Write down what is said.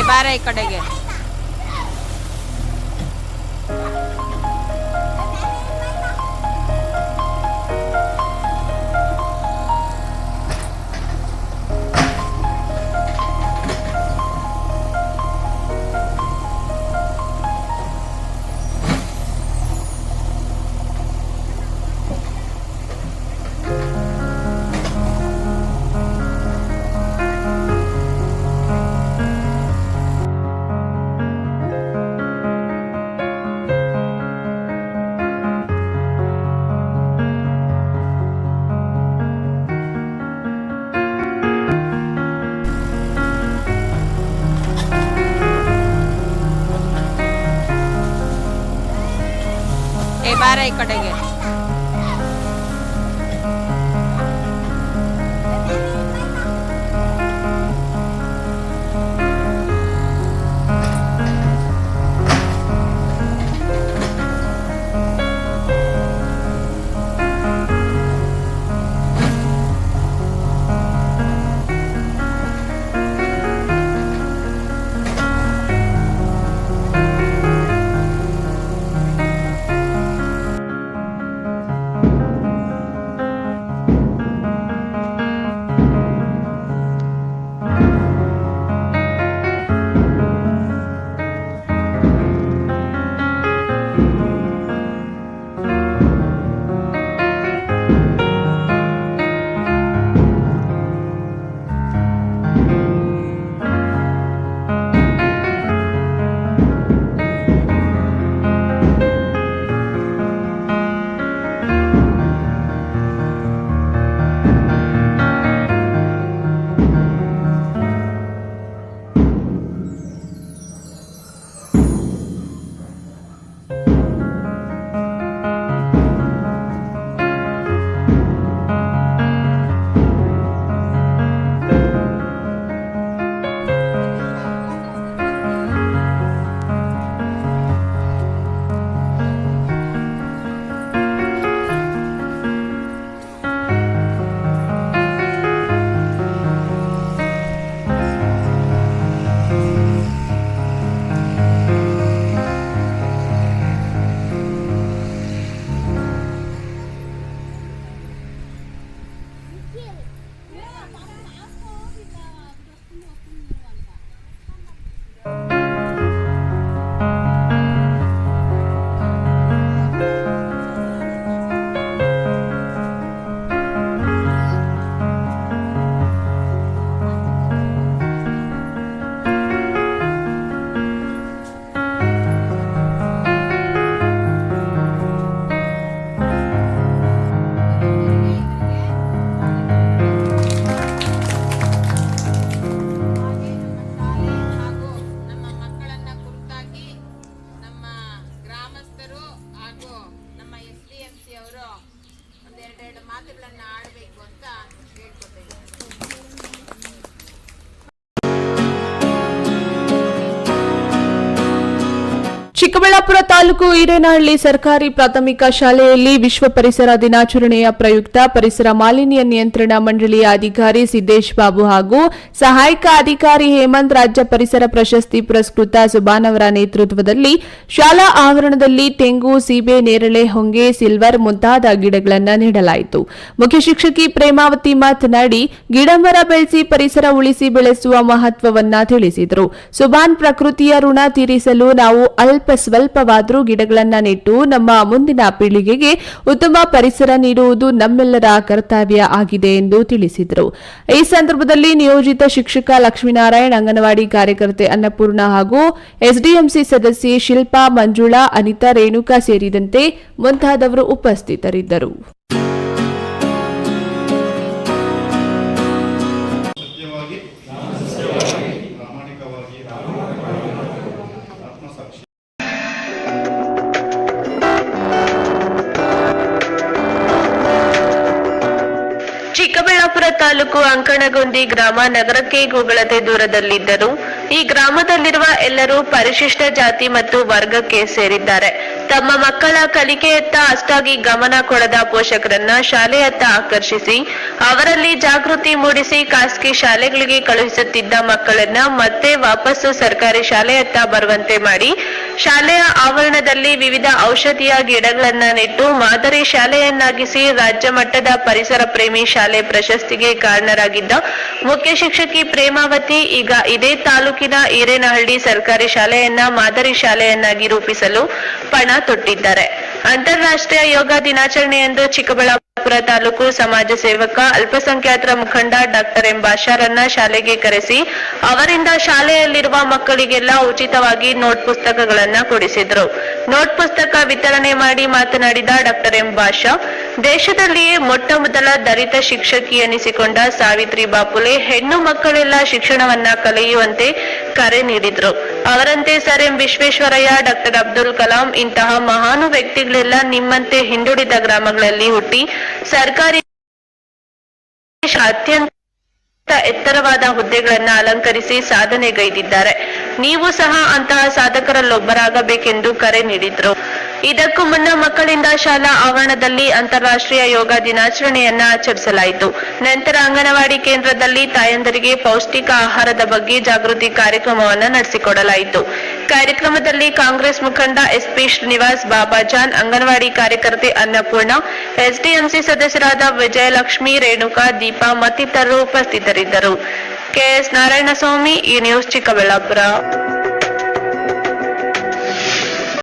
ಬಾರೆ ಈ ಕಡೆಗೆ. ಬಾರೆ ಈ ಕಡೆಗೆ. ಚಿಕ್ಕಬಳ್ಳಾಪುರ ತಾಲೂಕು ಹಿರೇನಹಳ್ಳಿ ಸರ್ಕಾರಿ ಪ್ರಾಥಮಿಕ ಶಾಲೆಯಲ್ಲಿ ವಿಶ್ವ ಪರಿಸರ ದಿನಾಚರಣೆಯ ಪ್ರಯುಕ್ತ ಪರಿಸರ ಮಾಲಿನ್ಯ ನಿಯಂತ್ರಣ ಮಂಡಳಿಯ ಅಧಿಕಾರಿ ಸಿದ್ದೇಶ್ ಬಾಬು ಹಾಗೂ ಸಹಾಯಕ ಅಧಿಕಾರಿ ಹೇಮಂತ್ ರಾಜ್ಯ ಪರಿಸರ ಪ್ರಶಸ್ತಿ ಪುರಸ್ಕೃತ ಸುಬಾನ್ ಅವರ ನೇತೃತ್ವದಲ್ಲಿ ಶಾಲಾ ಆವರಣದಲ್ಲಿ ತೆಂಗು, ಸೀಬೆ, ನೇರಳೆ, ಹೊಂಗೆ, ಸಿಲ್ವರ್ ಮುಂತಾದ ಗಿಡಗಳನ್ನು ನೆಡಲಾಯಿತು. ಮುಖ್ಯ ಶಿಕ್ಷಕಿ ಪ್ರೇಮಾವತಿ ಮಾತನಾಡಿ, ಗಿಡಮರ ಬೆಳೆಸಿ ಪರಿಸರ ಉಳಿಸಿ ಬೆಳೆಸುವ ಮಹತ್ವವನ್ನ ತಿಳಿಸಿದರು. ಸುಬಾನ್ ಪ್ರಕೃತಿಯ ಋಣ ತೀರಿಸಲು ನಾವು ಸ್ವಲ್ಪವಾದರೂ ಗಿಡಗಳನ್ನು ನೆಟ್ಟು ನಮ್ಮ ಮುಂದಿನ ಪೀಳಿಗೆಗೆ ಉತ್ತಮ ಪರಿಸರ ನೀಡುವುದು ನಮ್ಮೆಲ್ಲರ ಕರ್ತವ್ಯ ಆಗಿದೆ ಎಂದು ತಿಳಿಸಿದರು. ಈ ಸಂದರ್ಭದಲ್ಲಿ ನಿಯೋಜಿತ ಶಿಕ್ಷಕ ಲಕ್ಷ್ಮೀನಾರಾಯಣ್, ಅಂಗನವಾಡಿ ಕಾರ್ಯಕರ್ತೆ ಅನ್ನಪೂರ್ಣ ಹಾಗೂ ಎಸ್ಡಿಎಂಸಿ ಸದಸ್ಯೆ ಶಿಲ್ಪಾ, ಮಂಜುಳಾ, ಅನಿತಾ, ರೇಣುಕಾ ಸೇರಿದಂತೆ ಮುಂತಾದವರು ಉಪಸ್ಥಿತರಿದ್ದರು. ಚಿಕ್ಕಬಳ್ಳಾಪುರ ತಾಲೂಕು ಅಂಕಣಗೊಂದಿ ಗ್ರಾಮ ನಗರಕ್ಕೆ ಗೂಗಳತೆ ದೂರದಲ್ಲಿದ್ದರು. ಈ ಗ್ರಾಮದಲ್ಲಿರುವ ಎಲ್ಲರೂ ಪರಿಶಿಷ್ಟ ಜಾತಿ ಮತ್ತು ವರ್ಗಕ್ಕೆ ಸೇರಿದ್ದಾರೆ. ತಮ್ಮ ಮಕ್ಕಳ ಕಲಿಕೆಯತ್ತ ಅಷ್ಟಾಗಿ ಗಮನ ಕೊಡದ ಪೋಷಕರನ್ನ ಶಾಲೆಯತ್ತ ಆಕರ್ಷಿಸಿ ಅವರಲ್ಲಿ ಜಾಗೃತಿ ಮೂಡಿಸಿ ಖಾಸಗಿ ಶಾಲೆಗಳಿಗೆ ಕಳುಹಿಸುತ್ತಿದ್ದ ಮಕ್ಕಳನ್ನ ಮತ್ತೆ ವಾಪಸ್ಸು ಸರ್ಕಾರಿ ಶಾಲೆಯತ್ತ ಬರುವಂತೆ ಮಾಡಿ ಶಾಲೆಯ ಆವರಣದಲ್ಲಿ ವಿವಿಧ ಔಷಧೀಯ ಗಿಡಗಳನ್ನ ನೆಟ್ಟು ಮಾದರಿ ಶಾಲೆಯನ್ನಾಗಿಸಿ ರಾಜ್ಯ ಮಟ್ಟದ ಪರಿಸರ ಪ್ರೇಮಿ ಶಾಲೆ ಪ್ರಶಸ್ತಿಗೆ ಕಾರಣರಾಗಿದ್ದ ಮುಖ್ಯ ಶಿಕ್ಷಕಿ ಪ್ರೇಮಾವತಿ ಈಗ ಇದೇ ತಾಲೂಕಿನ ಈರೇನಹಳ್ಳಿ ಸರ್ಕಾರಿ ಶಾಲೆಯನ್ನ ಮಾದರಿ ಶಾಲೆಯನ್ನಾಗಿ ರೂಪಿಸಲು ಪಣ ತೊಟ್ಟಿದ್ದಾರೆ. ಅಂತಾರಾಷ್ಟ್ರೀಯ ಯೋಗ ದಿನಾಚರಣೆಯಂದು ಚಿಕ್ಕಬಳ್ಳಾಪುರ ತಾಲೂಕು ಸಮಾಜ ಸೇವಕ ಅಲ್ಪಸಂಖ್ಯಾತರ ಮುಖಂಡ ಡಾಕ್ಟರ್ ಎಂ ಭಾಷಾರನ್ನ ಶಾಲೆಗೆ ಕರೆಸಿ ಅವರಿಂದ ಶಾಲೆಯಲ್ಲಿರುವ ಮಕ್ಕಳಿಗೆಲ್ಲ ಉಚಿತವಾಗಿ ನೋಟ್ ಪುಸ್ತಕಗಳನ್ನ ಕೊಡಿಸಿದ್ರು. ನೋಟ್ ಪುಸ್ತಕ ವಿತರಣೆ ಮಾಡಿ ಮಾತನಾಡಿದ ಡಾಕ್ಟರ್ ಎಂ ಭಾಷಾ, ದೇಶದಲ್ಲಿಯೇ ಮೊಟ್ಟ ಮೊದಲ ದಲಿತ ಶಿಕ್ಷಕಿ ಎನಿಸಿಕೊಂಡ ಸಾವಿತ್ರಿ ಬಾಪುಲೆ ಹೆಣ್ಣು ಮಕ್ಕಳೆಲ್ಲ ಶಿಕ್ಷಣವನ್ನ ಕಲಿಯುವಂತೆ ಕರೆ ನೀಡಿದ್ರು. ಅವರಂತೆ sir M Visvesvaraya, doctor Abdul Kalam ಇಂತಹ ಮಹಾನು ವ್ಯಕ್ತಿಗಳೆಲ್ಲ ನಿಮ್ಮಂತೆ ಹಿಂದುಳಿದ ಗ್ರಾಮಗಳಲ್ಲಿ ಹುಟ್ಟಿ ಸರ್ಕಾರಿ ಅತ್ಯಂತ ಎತ್ತರವಾದ ಹುದ್ದೆಗಳನ್ನ ಅಲಂಕರಿಸಿ ಸಾಧನೆಗೈದಿದ್ದಾರೆ. ನೀವು ಸಹ ಅಂತಹ ಸಾಧಕರಲ್ಲೊಬ್ಬರಾಗಬೇಕೆಂದು ಕರೆ ನೀಡಿದ್ರು. ಇದಕ್ಕೂ ಮುನ್ನ ಮಕ್ಕಳಿಂದ ಶಾಲಾ ಆವರಣದಲ್ಲಿ ಅಂತಾರಾಷ್ಟ್ರೀಯ ಯೋಗ ದಿನಾಚರಣೆಯನ್ನ ಆಚರಿಸಲಾಯಿತು. ನಂತರ ಅಂಗನವಾಡಿ ಕೇಂದ್ರದಲ್ಲಿ ತಾಯಂದರಿಗೆ ಪೌಷ್ಟಿಕ ಆಹಾರದ ಬಗ್ಗೆ ಜಾಗೃತಿ ಕಾರ್ಯಕ್ರಮವನ್ನ ನಡೆಸಿಕೊಡಲಾಯಿತು. ಕಾರ್ಯಕ್ರಮದಲ್ಲಿ ಕಾಂಗ್ರೆಸ್ ಮುಖಂಡ ಎಸ್ಪಿ ಶ್ರೀನಿವಾಸ್, ಬಾಬಾಜಾನ್, ಅಂಗನವಾಡಿ ಕಾರ್ಯಕರ್ತೆ ಅನ್ನಪೂರ್ಣ, ಎಸ್ಡಿಎಂಸಿ ಸದಸ್ಯರಾದ ವಿಜಯಲಕ್ಷ್ಮಿ, ರೇಣುಕಾ, ದೀಪಾ ಮತ್ತಿತರರು ಉಪಸ್ಥಿತರಿದ್ದರು. ಕೆಎಸ್ ನಾರಾಯಣಸ್ವಾಮಿ, ಈ ನ್ಯೂಸ್ ಚಿಕ್ಕಬಳ್ಳಾಪುರ.